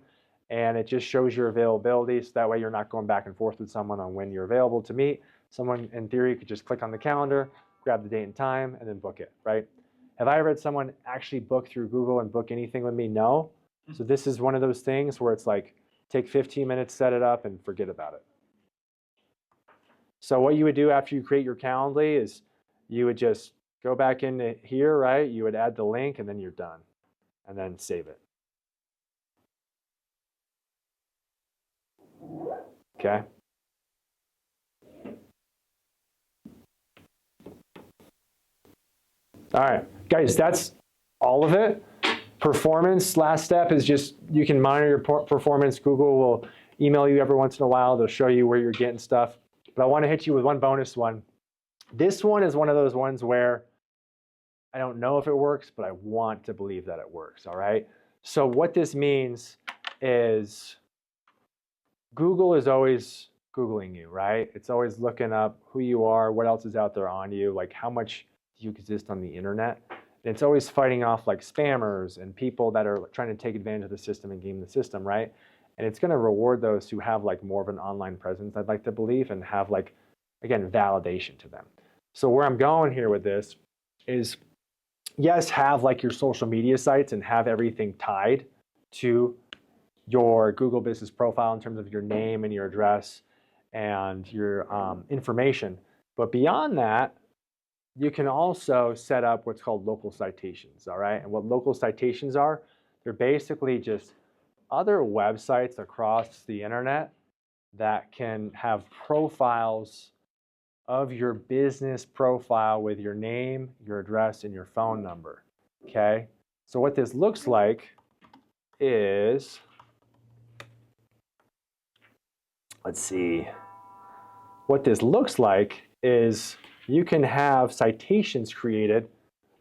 And it just shows your availability. So that way you're not going back and forth with someone on when you're available to meet. Someone, in theory, could just click on the calendar, grab the date and time, and then book it, right? Have I ever had someone actually book through Google and book anything with me? No. So this is one of those things where it's like, take 15 minutes, set it up, and forget about it. So what you would do after you create your Calendly is you would just go back into here, right? You would add the link, and then you're done. And then save it. Okay? All right, guys, that's all of it. Performance, last step is just you can monitor your performance. Google will email you every once in a while. They'll show you where you're getting stuff. But I want to hit you with one bonus one. This one is one of those ones where I don't know if it works, but I want to believe that it works, all right? So what this means is Google is always Googling you, right? It's always looking up who you are, what else is out there on you, like how much do you exist on the internet. And it's always fighting off like spammers and people that are trying to take advantage of the system and game the system, right? And it's going to reward those who have like more of an online presence, I'd like to believe, and have like, again, validation to them. So where I'm going here with this is, yes, have like your social media sites and have everything tied to your Google business profile in terms of your name and your address and your information. But beyond that, you can also set up what's called local citations, all right? And what local citations are, they're basically just other websites across the internet that can have profiles of your business profile with your name, your address, and your phone number, okay? So what this looks like is, let's see. What this looks like is you can have citations created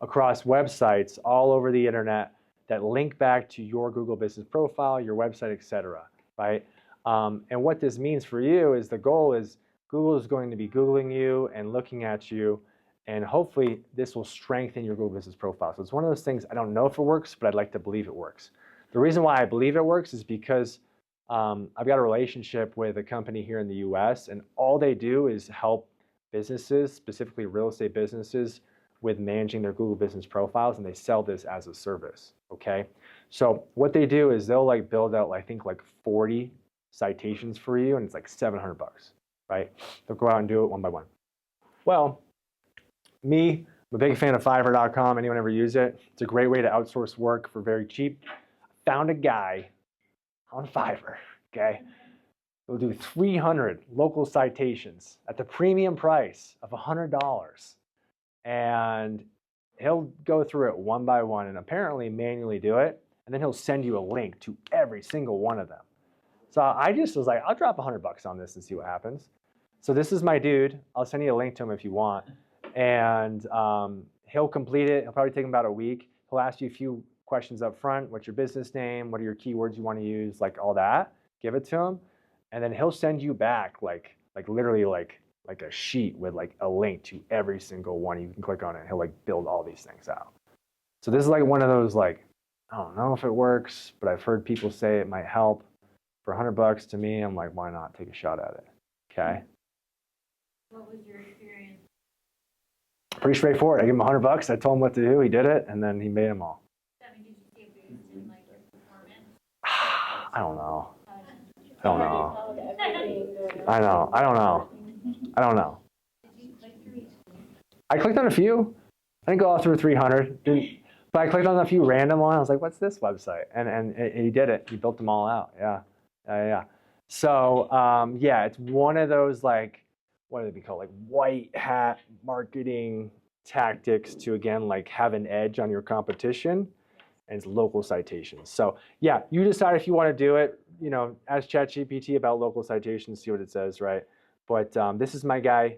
across websites all over the internet that link back to your Google business profile, your website, et cetera, right? And what this means for you is the goal is Google is going to be Googling you and looking at you, and hopefully this will strengthen your Google business profile. So it's one of those things, I don't know if it works, but I'd like to believe it works. The reason why I believe it works is because I've got a relationship with a company here in the US, and all they do is help businesses, specifically real estate businesses, with managing their Google business profiles, and they sell this as a service, okay? So what they do is they'll like build out, I think like 40 citations for you, and it's like $700, right? They'll go out and do it one by one. Well, me, I'm a big fan of Fiverr.com. Anyone ever use it? It's a great way to outsource work for very cheap. Found a guy on Fiverr, okay? He'll do 300 local citations at the premium price of $100. And he'll go through it one by one and apparently manually do it. And then he'll send you a link to every single one of them. So I just was like, I'll drop $100 on this and see what happens. So this is my dude. I'll send you a link to him if you want. And he'll complete it. It'll probably take him about a week. He'll ask you a few questions up front. What's your business name? What are your keywords you want to use? Like all that. Give it to him. And then he'll send you back like literally like a sheet with like a link to every single one. You can click on it. He'll like build all these things out. So this is like one of those like, I don't know if it works, but I've heard people say it might help. For $100 to me, I'm like, why not take a shot at it? Okay. What was your experience? Pretty straightforward. I gave him $100. I told him what to do. He did it, and then he made them all. I mean, did you see a boost in like your performance? I don't know. Did I don't know. you click through each? I clicked on a few. I didn't go all through 300. But I clicked on a few random ones. I was like, what's this website? And he did it. He built them all out. Yeah. So yeah, it's one of those like, what do they be called? Like white hat marketing tactics to, again, like have an edge on your competition, and it's local citations. So yeah, you decide if you want to do it, you know, ask ChatGPT about local citations, see what it says, right? But this is my guy,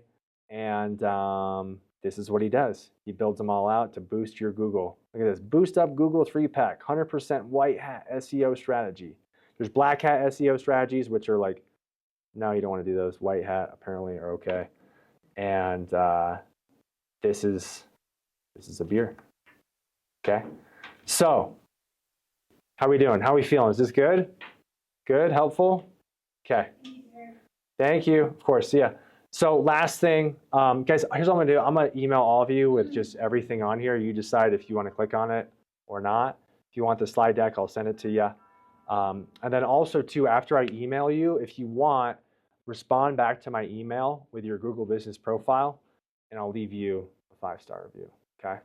and this is what he does. He builds them all out to boost your Google. Look at this, Boost Up Google 3-pack, 100% white hat SEO strategy. There's black hat SEO strategies, which are like, no, you don't want to do those. White hat apparently are okay. And this is a beer. Okay. So, how are we doing? How are we feeling? Is this good? Good? Helpful? Okay. Thank you. Of course. Yeah. So last thing, guys, here's what I'm gonna do. I'm gonna email all of you with just everything on here. You decide if you want to click on it or not. If you want the slide deck, I'll send it to you. And then also too, after I email you, if you want, respond back to my email with your Google business profile, and I'll leave you a 5-star review. Okay.